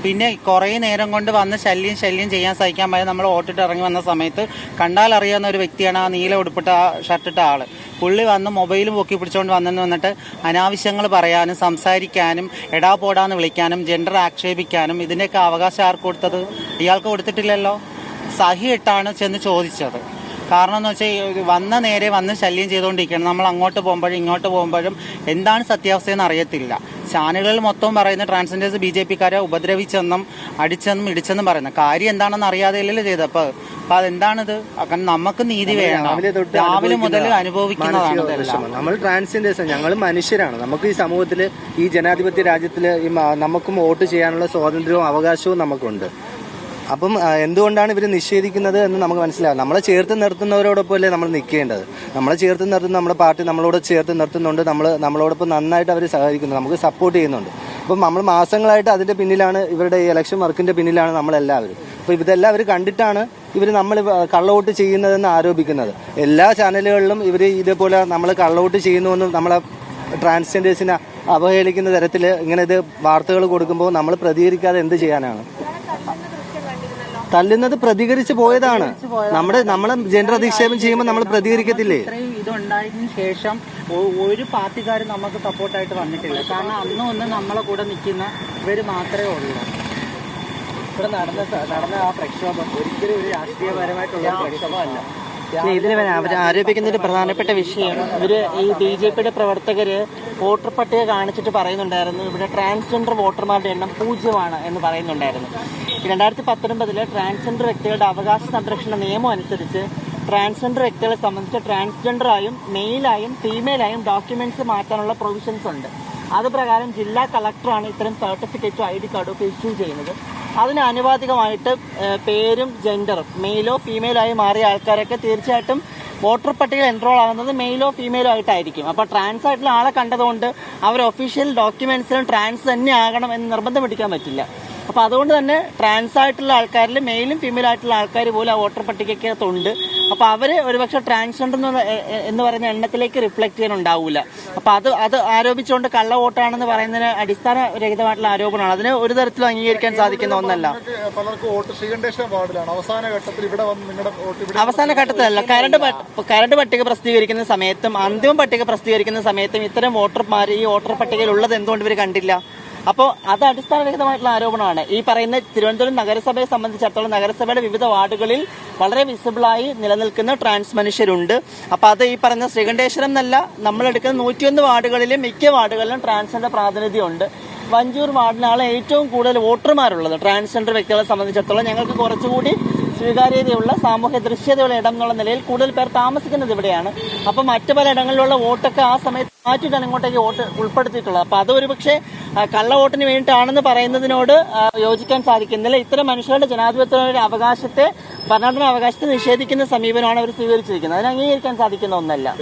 പിന്നെ കുറേ നേരം കൊണ്ട് വന്ന് ശല്യം ചെയ്യാൻ സഹിക്കാൻ പറ്റും. നമ്മൾ ഓട്ടിട്ട് ഇറങ്ങി വന്ന സമയത്ത് കണ്ടാൽ അറിയാവുന്ന ഒരു വ്യക്തിയാണ് ആ നീല ഉടുപ്പിട്ട ഷർട്ടിട്ട ആള്. പുള്ളി വന്ന് മൊബൈലും പൊക്കി പിടിച്ചുകൊണ്ട് വന്നിട്ട് അനാവശ്യങ്ങൾ പറയാനും സംസാരിക്കാനും എടാ പോടാന്ന് വിളിക്കാനും ജെൻഡർ ആക്ഷേപിക്കാനും ഇതിൻ്റെയൊക്കെ അവകാശം ആർക്ക് കൊടുത്തത്? ഇയാൾക്ക് കൊടുത്തിട്ടില്ലല്ലോ. സഹിയിട്ടാണ് ചെന്ന് ചോദിച്ചത്. കാരണം എന്ന് വെച്ചാൽ നേരെ വന്ന് ശല്യം ചെയ്തുകൊണ്ടിരിക്കുകയാണ്. നമ്മൾ അങ്ങോട്ട് പോകുമ്പോഴും ഇങ്ങോട്ട് പോകുമ്പോഴും എന്താണ് സത്യാവസ്ഥയെന്ന് അറിയത്തില്ല. ചാനലുകളിൽ മൊത്തം പറയുന്നത് ട്രാൻസ്ജെൻഡേഴ്സ് BJP-ക്കാരെ ഉപദ്രവിച്ചെന്നും അടിച്ചെന്നും ഇടിച്ചെന്നും പറയുന്നത്. കാര്യം എന്താണെന്ന് അറിയാതെയല്ലേ ചെയ്തത്. അപ്പൊ അതെന്താണിത്? കാരണം നമുക്ക് നീതി വേണം. രാവിലെ മുതൽ അനുഭവിക്കുന്നതാണ്. നമ്മൾ ട്രാൻസ്ജെൻഡേഴ്സ്, ഞങ്ങൾ മനുഷ്യരാണ്. നമുക്ക് ഈ സമൂഹത്തില്, ഈ ജനാധിപത്യ രാജ്യത്തില് നമുക്കും വോട്ട് ചെയ്യാനുള്ള സ്വാതന്ത്ര്യവും അവകാശവും നമുക്കുണ്ട്. അപ്പം എന്തുകൊണ്ടാണ് ഇവർ നിഷേധിക്കുന്നത് എന്ന് നമുക്ക് മനസ്സിലാവും. നമ്മളെ ചേർത്ത് നിർത്തുന്നവരോടൊപ്പമല്ലേ നമ്മൾ നിൽക്കേണ്ടത്. നമ്മളെ ചേർത്ത് നിർത്തുന്ന നമ്മുടെ പാർട്ടി നമ്മളോട് ചേർത്ത് നിർത്തുന്നുണ്ട്. നമ്മളോടൊപ്പം നന്നായിട്ട് അവർ സഹകരിക്കുന്നു, നമുക്ക് സപ്പോർട്ട് ചെയ്യുന്നുണ്ട്. അപ്പം നമ്മൾ മാസങ്ങളായിട്ട് അതിന്റെ പിന്നിലാണ്, ഇവരുടെ ഈ ഇലക്ഷൻ വർക്കിന്റെ പിന്നിലാണ് നമ്മളെല്ലാവരും. അപ്പോൾ ഇതെല്ലാം അവർ കണ്ടിട്ടാണ് ഇവർ നമ്മൾ കള്ളവോട്ട് ചെയ്യുന്നതെന്ന് ആരോപിക്കുന്നത്. എല്ലാ ചാനലുകളിലും ഇവർ ഇതേപോലെ നമ്മൾ കള്ളവോട്ട് ചെയ്യുന്നുവെന്നും നമ്മളെ ട്രാൻസ്ജെൻഡേഴ്സിനെ അവഹേളിക്കുന്ന തരത്തിൽ ഇങ്ങനെ ഇത് വാർത്തകൾ കൊടുക്കുമ്പോൾ നമ്മൾ പ്രതികരിക്കാതെ എന്ത് ചെയ്യാനാണ്? തല്ലുന്നത് പ്രതികരിച്ച് പോയതാണ്. നമ്മളെ ജെൻഡർ അധിക്ഷേപം ചെയ്യുമ്പോൾ നമ്മൾ പ്രതികരിക്കത്തില്ലേ? ഇതുണ്ടായതിനു ശേഷം ഒരു പാർട്ടിക്കാരും നമുക്ക് സപ്പോർട്ടായിട്ട് വന്നിട്ടില്ല. കാരണം അന്നും നമ്മളെ കൂടെ നിൽക്കുന്ന ഇവര് മാത്രമേ ഉള്ളൂ. ഇവിടെ നടന്ന ആ പ്രക്ഷോഭം ഒരിക്കലും ഒരു രാഷ്ട്രീയപരമായിട്ടുള്ള പ്രക്ഷോഭമല്ല. ഇതിന് അവർ ആരോപിക്കുന്ന ഒരു പ്രധാനപ്പെട്ട വിഷയം, ഇവര് ഈ BJP-യുടെ പ്രവർത്തകര് വോട്ടർ പട്ടിക കാണിച്ചിട്ട് പറയുന്നുണ്ടായിരുന്നു ഇവിടെ ട്രാൻസ്ജെൻഡർ വോട്ടർമാരുടെ എണ്ണം 0 എന്ന് പറയുന്നുണ്ടായിരുന്നു. 2019 ട്രാൻസ്ജെൻഡർ വ്യക്തികളുടെ അവകാശ സംരക്ഷണ നിയമം അനുസരിച്ച് ട്രാൻസ്ജെൻഡർ വ്യക്തികളെ സംബന്ധിച്ച് ട്രാൻസ്ജെൻഡറായും മെയിലായും ഫീമെയിലായും ഡോക്യുമെന്റ്സ് മാറ്റാനുള്ള പ്രൊവിഷൻസ് ഉണ്ട്. അത് പ്രകാരം ജില്ലാ കളക്ടറാണ് ഇത്തരം സർട്ടിഫിക്കറ്റോ ID കാർഡോ ഒക്കെ ഇഷ്യൂ ചെയ്യുന്നത്. അതിന് ആനുപാതികമായിട്ട് പേരും ജെൻഡറും മെയിലോ ഫീമെയിലോ ആയി മാറിയ ആൾക്കാരൊക്കെ തീർച്ചയായിട്ടും വോട്ടർ പട്ടികയിൽ എൻറോൾ ആവുന്നത് മെയിലോ ഫീമെയിലോ ആയിട്ടായിരിക്കും. അപ്പോൾ ട്രാൻസ് ആയിട്ടുള്ള ആളെ കണ്ടതുകൊണ്ട് അവർ ഒഫീഷ്യൽ ഡോക്യുമെന്റ്സിലും ട്രാൻസ് തന്നെ ആകണം എന്ന് നിർബന്ധം പിടിക്കാൻ പറ്റില്ല. അപ്പൊ അതുകൊണ്ട് തന്നെ ട്രാൻസ് ആയിട്ടുള്ള ആൾക്കാരിൽ മെയിലും ഫീമെയിൽ ആയിട്ടുള്ള ആൾക്കാർ പോലും ആ വോട്ടർ പട്ടികയ്ക്കകത്തുണ്ട്. അപ്പൊ അവര് ഒരുപക്ഷെ ട്രാൻസ്ജെൻഡർ എന്ന് പറയുന്ന എണ്ണത്തിലേക്ക് റിഫ്ലക്ട് ചെയ്യാനുണ്ടാവൂല. അപ്പൊ അത് ആരോപിച്ചുകൊണ്ട് കള്ള വോട്ടാണെന്ന് പറയുന്നതിന് അടിസ്ഥാനരഹിതമായിട്ടുള്ള ആരോപണമാണ്. അതിന് ഒരു തരത്തിലും അംഗീകരിക്കാൻ സാധിക്കുന്ന ഒന്നല്ല. അവസാന ഘട്ടത്തിലല്ല, കരട് പട്ടിക പ്രസിദ്ധീകരിക്കുന്ന സമയത്തും അന്തിമ പട്ടിക പ്രസിദ്ധീകരിക്കുന്ന സമയത്തും ഇത്തരം വോട്ടർമാർ ഈ വോട്ടർ പട്ടികയിൽ ഉള്ളത് എന്തുകൊണ്ട് ഇവർ കണ്ടില്ല? അപ്പോൾ അത് അടിസ്ഥാനരഹിതമായിട്ടുള്ള ആരോപണമാണ്. ഈ പറയുന്ന തിരുവനന്തപുരം നഗരസഭയെ സംബന്ധിച്ചിടത്തോളം നഗരസഭയുടെ വിവിധ വാർഡുകളിൽ വളരെ വിസിബിളായി നിലനിൽക്കുന്ന ട്രാൻസ് മനുഷ്യരുണ്ട്. അപ്പൊ അത് ഈ പറയുന്ന ശ്രീകണ്ഠേശ്വരം എന്നല്ല, നമ്മളെടുക്കുന്ന 101 വാർഡുകളിലും മിക്ക വാർഡുകളിലും ട്രാൻസ്ജെൻഡർ പ്രാതിനിധ്യമുണ്ട്. വഞ്ചൂർ വാർഡിനാണ് ഏറ്റവും കൂടുതൽ വോട്ടർമാരുള്ളത്. ട്രാൻസ്ജെൻഡർ വ്യക്തികളെ സംബന്ധിച്ചിടത്തോളം ഞങ്ങൾക്ക് കുറച്ചുകൂടി സ്വീകാര്യതയുള്ള സാമൂഹ്യ ദൃശ്യതയുള്ള ഇടം എന്നുള്ള നിലയിൽ കൂടുതൽ പേർ താമസിക്കുന്നത് ഇവിടെയാണ്. അപ്പൊ മറ്റു പല ഇടങ്ങളിലുള്ള വോട്ടൊക്കെ ആ സമയത്ത് മാറ്റിയിട്ടാണ് ഇങ്ങോട്ടേക്ക് വോട്ട് ഉൾപ്പെടുത്തിയിട്ടുള്ളത്. അപ്പൊ അതൊരു പക്ഷേ കള്ള വോട്ടിന് വേണ്ടിയിട്ടാണെന്ന് പറയുന്നതിനോട് യോജിക്കാൻ സാധിക്കുന്നില്ല. ഇത്തരം മനുഷ്യരുടെ ജനാധിപത്യത്തിന്റെ അവകാശത്തെ, ഭരണഘടനാ അവകാശത്തെ നിഷേധിക്കുന്ന സമീപനമാണ് അവർ സ്വീകരിച്ചിരിക്കുന്നത്. അതിന് അംഗീകരിക്കാൻ സാധിക്കുന്ന ഒന്നല്ല.